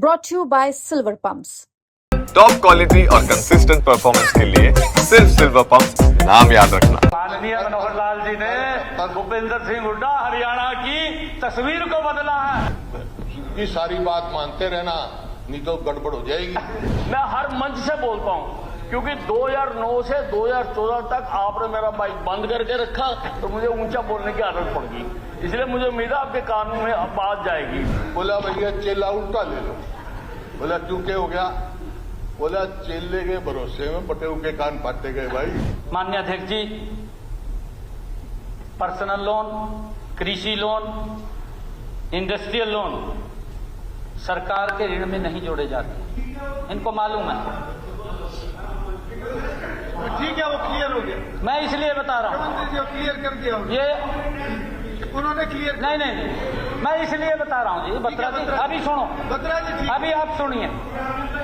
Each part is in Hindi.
brought to you by Silver Pumps. Top quality और कंसिस्टेंट परफॉर्मेंस के लिए सिर्फ सिल्वर पंप नाम याद रखना। माननीय मनोहर लाल जी ने भूपेंद्र सिंह हुड्डा हरियाणा की तस्वीर को बदला है। की सारी बात मानते रहना, नहीं तो गड़बड़ हो जाएगी। मैं हर मंच से बोलता हूँ, क्योंकि 2009 से 2014 तक आपने मेरा माइक बंद करके रखा तो मुझे ऊंचा बोलने की आदत पड़ गई। इसलिए मुझे उम्मीद है आपके कान में अब बात जाएगी। बोला भैया चेला उल्टा ले लो। बोला चूके हो गया। बोला चेले के भरोसे में पटेल के कान फाटे गए भाई। माननीय अध्यक्ष जी, पर्सनल लोन, कृषि लोन, इंडस्ट्रियल लोन सरकार के ऋण में नहीं जोड़े जाते, इनको मालूम है। ठीक है, वो क्लियर हो गया। मैं इसलिए बता रहा हूँ, मुख्यमंत्री जी क्लियर कर दिया ये उन्होंने क्लियर। नहीं, मैं इसलिए बता रहा हूँ जी। बत्रा जी अभी सुनो, बत्रा जी ठीक। अभी आप सुनिए।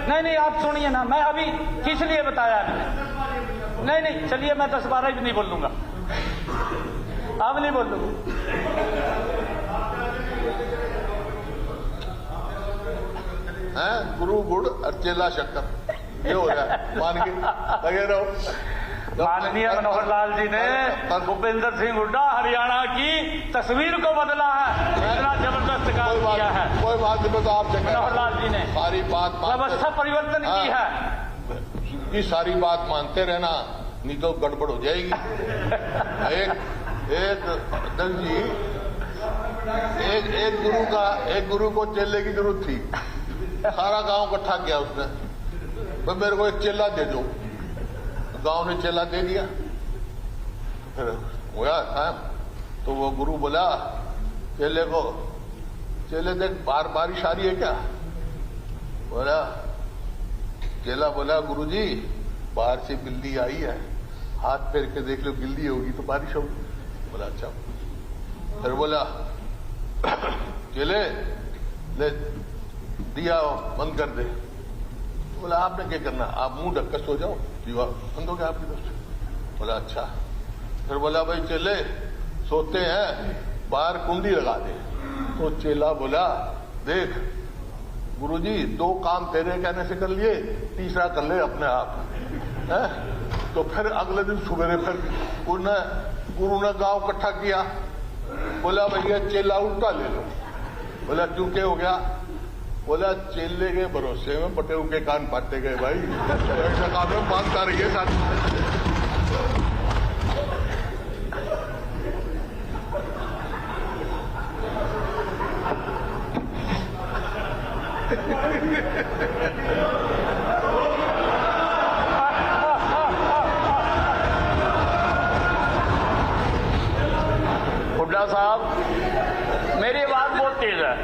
नहीं आप सुनिए ना, मैं अभी किस लिए बताया मैंने। नहीं चलिए, मैं 10-12 भी नहीं बोल लूंगा, अब नहीं बोल लूंगा। गुरु गुड़ और चेला शक्कर, ये हो रहा है। मान के लगे रहो। माननीय मनोहर लाल जी ने भूपेंद्र सिंह हुड्डा हरियाणा की तस्वीर को बदला है, इतना जबरदस्त काम किया है। कोई बात नहीं, तो आप मनोहर लाल जी ने सारी बात व्यवस्था परिवर्तन की है। की सारी बात मानते रहना, नहीं तो गड़बड़ हो जाएगी। एक अध्यक्ष जी, एक गुरु को चेले की जरूरत थी। सारा गांव इकट्ठा किया उसने, तो मेरे को एक चेला दे दो। गांव ने चेला दे दिया। फिर हुआ था तो वो गुरु बोला चेले को, चेले देख बारिश आ रही है क्या? बोला, चेला बोला गुरुजी बाहर से बिल्ली आई है, हाथ फेर के देख लो, बिल्ली होगी तो बारिश होगी। बोला अच्छा। फिर बोला चेले ले दिया बंद कर दे। बोला आपने क्या करना, आप मुंह ढक कर सो जाओ, दीवार बंद हो गया आपकी तरफ से। बोला अच्छा। फिर बोला भाई चेले सोते हैं, बाहर कुंडी लगा दे। तो चेला बोला देख गुरुजी, 2 काम तेरे कहने से कर लिए, तीसरा कर ले अपने आप है? तो फिर अगले दिन सुबह फिर गुरु ने गांव इकट्ठा किया। बोला भैया चेला उल्टा ले लो। बोला चूके हो गया। बोला चेले के भरोसे में पटेल के कान फाटे गए भाई। ऐसा काम में बात कर रही है साथ। हुड्डा साहब, मेरी आवाज बहुत तेज है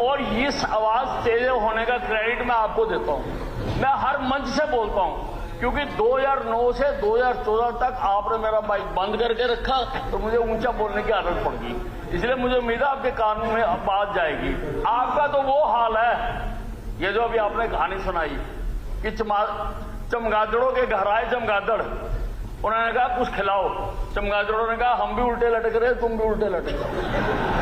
और इस आवाज तेज होने का क्रेडिट मैं आपको देता हूं। मैं हर मंच से बोलता हूं, क्योंकि 2009 से 2014 तक आपने मेरा माइक बंद करके रखा तो मुझे ऊंचा बोलने की आदत पड़ गई। इसलिए मुझे उम्मीद है आपके कान में अब बात जाएगी। आपका तो वो हाल है, ये जो अभी आपने कहानी सुनाई कि चमगादड़ों के घर आए चमगादड़, उन्होंने कहा कुछ खिलाओ। चमगादड़ों ने कहा हम भी उल्टे लटक रहे, तुम भी उल्टे लटक रहे।